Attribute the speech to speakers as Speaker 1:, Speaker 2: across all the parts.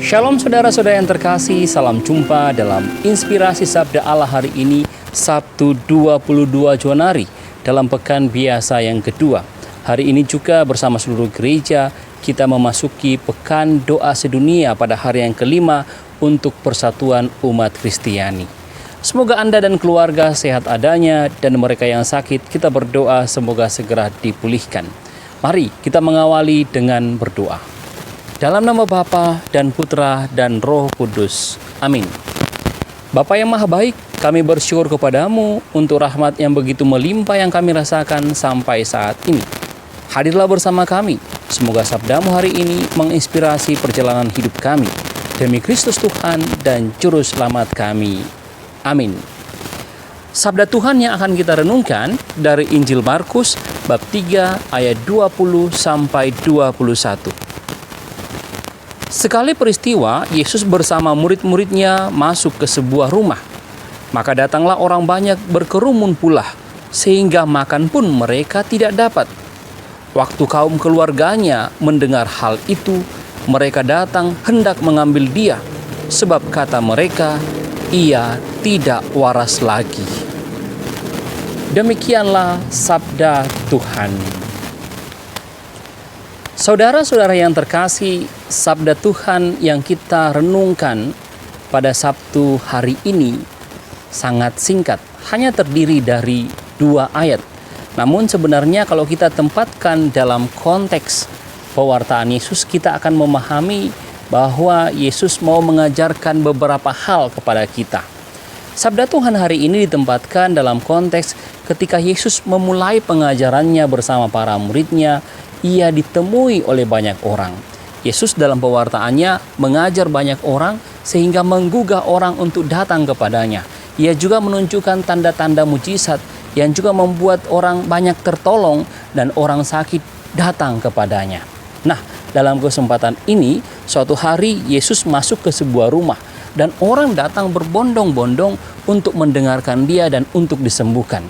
Speaker 1: Shalom saudara-saudara yang terkasih, salam jumpa dalam Inspirasi Sabda Allah hari ini, Sabtu 22 Januari, dalam pekan biasa yang kedua. Hari ini juga bersama seluruh gereja, kita memasuki pekan doa sedunia pada hari yang kelima untuk persatuan umat Kristiani. Semoga Anda dan keluarga sehat adanya, dan mereka yang sakit kita berdoa semoga segera dipulihkan. Mari kita mengawali dengan berdoa. Dalam nama Bapa dan Putra dan Roh Kudus. Amin. Bapa yang maha baik, kami bersyukur kepadamu untuk rahmat yang begitu melimpah yang kami rasakan sampai saat ini. Hadirlah bersama kami. Semoga sabdamu hari ini menginspirasi perjalanan hidup kami. Demi Kristus Tuhan dan Juru Selamat kami. Amin. Sabda Tuhan yang akan kita renungkan dari Injil Markus bab 3 ayat 20 sampai 21. Sekali peristiwa, Yesus bersama murid-muridnya masuk ke sebuah rumah. Maka datanglah orang banyak berkerumun pula, sehingga makan pun mereka tidak dapat. Waktu kaum keluarganya mendengar hal itu, mereka datang hendak mengambil dia, sebab kata mereka, ia tidak waras lagi. Demikianlah sabda Tuhan. Saudara-saudara yang terkasih, sabda Tuhan yang kita renungkan pada Sabtu hari ini sangat singkat, hanya terdiri dari 2 ayat. Namun sebenarnya kalau kita tempatkan dalam konteks pewartaan Yesus, kita akan memahami bahwa Yesus mau mengajarkan beberapa hal kepada kita. Sabda Tuhan hari ini ditempatkan dalam konteks ketika Yesus memulai pengajarannya bersama para muridnya. Ia ditemui oleh banyak orang. Yesus dalam pewartaannya mengajar banyak orang sehingga menggugah orang untuk datang kepadanya. Ia juga menunjukkan tanda-tanda mujizat yang juga membuat orang banyak tertolong dan orang sakit datang kepadanya. Nah, dalam kesempatan ini, suatu hari Yesus masuk ke sebuah rumah dan orang datang berbondong-bondong untuk mendengarkan dia dan untuk disembuhkan.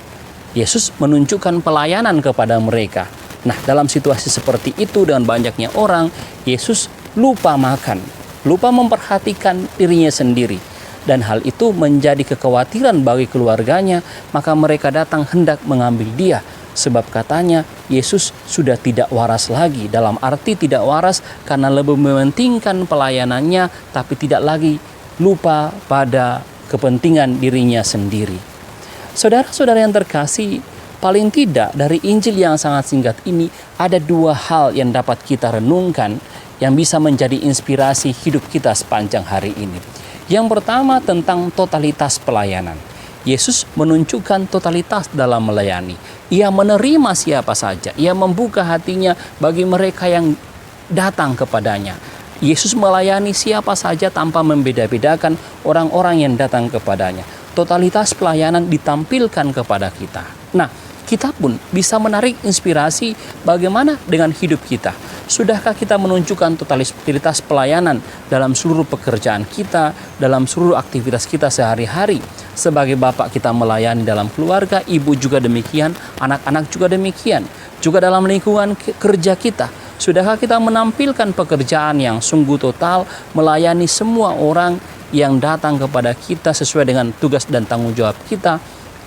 Speaker 1: Yesus menunjukkan pelayanan kepada mereka. Nah, dalam situasi seperti itu dengan banyaknya orang, Yesus lupa makan, lupa memperhatikan dirinya sendiri. Dan hal itu menjadi kekhawatiran bagi keluarganya, maka mereka datang hendak mengambil dia. Sebab katanya, Yesus sudah tidak waras lagi. Dalam arti tidak waras karena lebih mementingkan pelayanannya, tapi tidak lagi lupa pada kepentingan dirinya sendiri. Saudara-saudara yang terkasih, paling tidak dari Injil yang sangat singkat ini ada 2 hal yang dapat kita renungkan yang bisa menjadi inspirasi hidup kita sepanjang hari ini. Yang pertama tentang totalitas pelayanan. Yesus menunjukkan totalitas dalam melayani. Ia menerima siapa saja. Ia membuka hatinya bagi mereka yang datang kepadanya. Yesus melayani siapa saja tanpa membeda-bedakan orang-orang yang datang kepadanya. Totalitas pelayanan ditampilkan kepada kita. Nah, kita pun bisa menarik inspirasi bagaimana dengan hidup kita. Sudahkah kita menunjukkan totalitas pelayanan dalam seluruh pekerjaan kita, dalam seluruh aktivitas kita sehari-hari? Sebagai bapak kita melayani dalam keluarga, ibu juga demikian, anak-anak juga demikian. Juga dalam lingkungan kerja kita, sudahkah kita menampilkan pekerjaan yang sungguh total, melayani semua orang yang datang kepada kita sesuai dengan tugas dan tanggung jawab kita?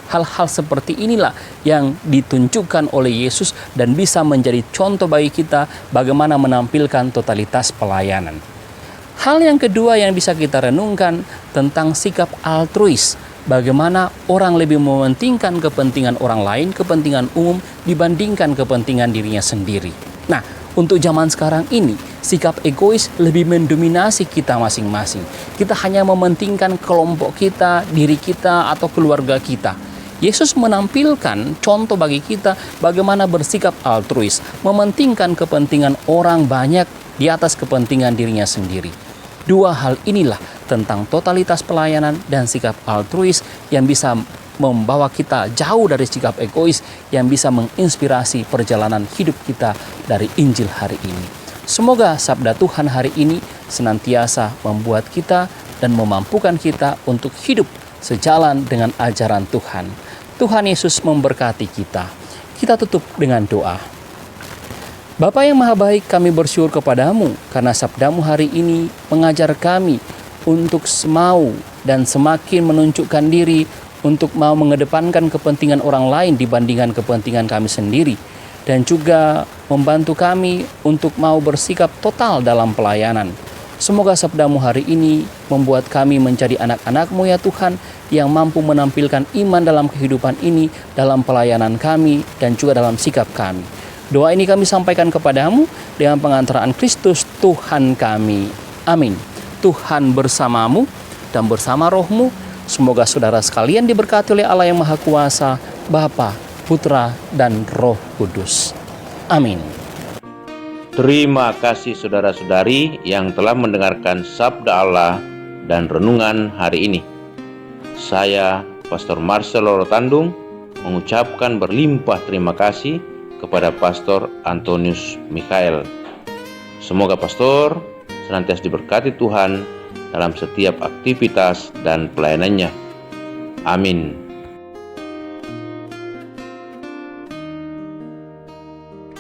Speaker 1: Hal-hal seperti inilah yang ditunjukkan oleh Yesus dan bisa menjadi contoh bagi kita bagaimana menampilkan totalitas pelayanan. Hal yang kedua yang bisa kita renungkan tentang sikap altruis. Bagaimana orang lebih mementingkan kepentingan orang lain, kepentingan umum dibandingkan kepentingan dirinya sendiri. Nah, untuk zaman sekarang ini, sikap egois lebih mendominasi kita masing-masing. Kita hanya mementingkan kelompok kita, diri kita, atau keluarga kita. Yesus menampilkan contoh bagi kita bagaimana bersikap altruis, mementingkan kepentingan orang banyak di atas kepentingan dirinya sendiri. 2 hal inilah tentang totalitas pelayanan dan sikap altruis yang bisa membawa kita jauh dari sikap egois, yang bisa menginspirasi perjalanan hidup kita dari Injil hari ini. Semoga sabda Tuhan hari ini senantiasa membuat kita dan memampukan kita untuk hidup sejalan dengan ajaran Tuhan. Tuhan Yesus memberkati kita. Kita tutup dengan doa. Bapa yang Maha Baik, kami bersyukur kepadamu karena sabdamu hari ini mengajar kami untuk mau dan semakin menunjukkan diri untuk mau mengedepankan kepentingan orang lain dibandingkan kepentingan kami sendiri, dan juga membantu kami untuk mau bersikap total dalam pelayanan. Semoga sabdamu hari ini membuat kami menjadi anak-anak-Mu ya Tuhan, yang mampu menampilkan iman dalam kehidupan ini, dalam pelayanan kami, dan juga dalam sikap kami. Doa ini kami sampaikan kepadamu dengan pengantaraan Kristus Tuhan kami. Amin. Tuhan bersamamu dan bersama rohmu. Semoga saudara sekalian diberkati oleh Allah yang Maha Kuasa, Bapa, Putra, dan Roh Kudus. Amin.
Speaker 2: Terima kasih saudara-saudari yang telah mendengarkan Sabda Allah dan renungan hari ini. Saya, Pastor Marcelo Rotandung, mengucapkan berlimpah terima kasih kepada Pastor Antonius Mikhael. Semoga Pastor senantiasa diberkati Tuhan dalam setiap aktivitas dan pelayanannya. Amin.